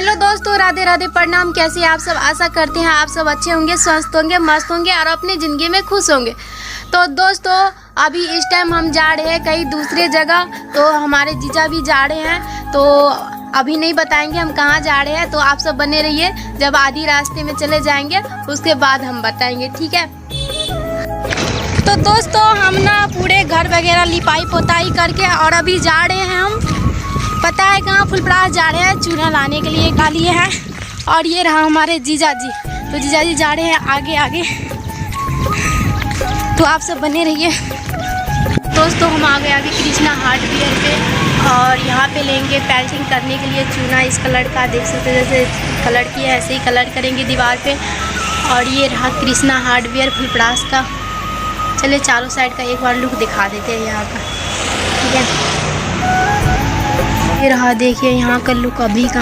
Hello दोस्तों, राधे राधे, प्रणाम। कैसे हैं आप सब? आशा करते हैं आप सब अच्छे होंगे, स्वस्थ होंगे, मस्त होंगे और अपनी ज़िंदगी में खुश होंगे। तो दोस्तों अभी इस टाइम हम जा रहे हैं कहीं दूसरे जगह, तो हमारे जीजा भी जा रहे हैं। तो अभी नहीं बताएंगे हम कहाँ जा रहे हैं, तो आप सब बने रहिए। जब आधी रास्ते में चले जाएंगे उसके बाद हम बताएंगे, ठीक है। तो दोस्तों हम ना पूरे घर वगैरह लिपाई पोताई करके और अभी जा रहे हैं हम, पता है कहाँ? फुलपरास जा रहे हैं चूना लाने के लिए का लिए हैं। और ये रहा हमारे जीजा जी, तो जीजा जी जा रहे हैं आगे आगे, तो आप सब बने रहिए। दोस्तों हम आ गए अभी कृष्णा हार्डवेयर पे, और यहाँ पे लेंगे पेंटिंग करने के लिए चूना। इस कलर का देख सकते हैं, जैसे कलर किया है ऐसे ही कलर करेंगे दीवार पे। और ये रहा कृष्णा हार्डवेयर फुलपरास का। चलिए चारों साइड का एक बार लुक दिखा देते हैं यहाँ का, ठीक है। ये रहा देखिए यहाँ का लुक अभी का।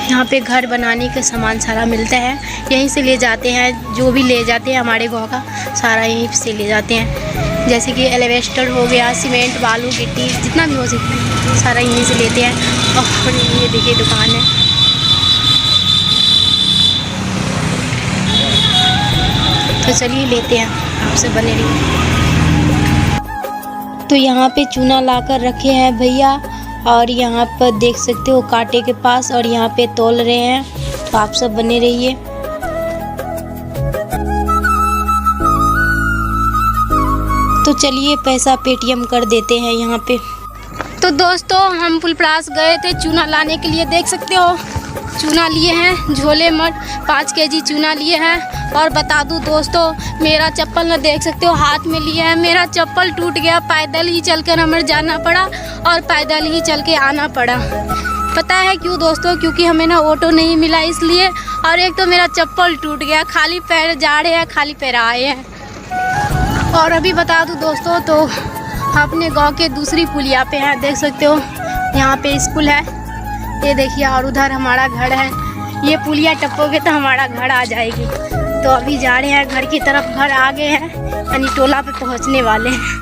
यहाँ पे घर बनाने का सामान सारा मिलता है, यहीं से ले जाते हैं। जो भी ले जाते हैं हमारे गांव का सारा यहीं से ले जाते हैं, जैसे कि एलिवेस्टर हो गया, सीमेंट, बालू, गिट्टी, जितना भी हो सकता है सारा यहीं से लेते हैं। और ये देखिए दुकान है। तो चलिए लेते हैं, आपसे बने रहिए। तो यहाँ पे चूना लाकर रखे हैं भैया, और यहाँ पर देख सकते हो कांटे के पास, और यहाँ पे तोल रहे हैं। तो आप सब बने रहिए। तो चलिए पैसा पेटीएम कर देते हैं यहाँ पे। तो दोस्तों हम फुलपरास गए थे चूना लाने के लिए, देख सकते हो चूना लिए हैं झोले में 5 केजी चूना लिए हैं। और बता दूं दोस्तों, मेरा चप्पल ना देख सकते हो हाथ में लिया है, मेरा चप्पल टूट गया। पैदल ही चलकर हमें जाना पड़ा और पैदल ही चल के आना पड़ा। पता है क्यों दोस्तों? क्योंकि हमें ना ऑटो नहीं मिला इसलिए, और एक तो मेरा चप्पल टूट गया। खाली पैर जा रहे हैं, खाली पैर आए हैं। और अभी बता दूं दोस्तों, तो अपने गांव के दूसरी पुलिया पे हैं, देख सकते हो यहाँ पे स्कूल है, ये देखिए। और उधर हमारा घर है। ये पुलिया टप्पोगे तो हमारा घर आ जाएगी। तो अभी जा रहे हैं घर की तरफ। घर आ गए हैं, यानी टोला पे पहुंचने वाले हैं।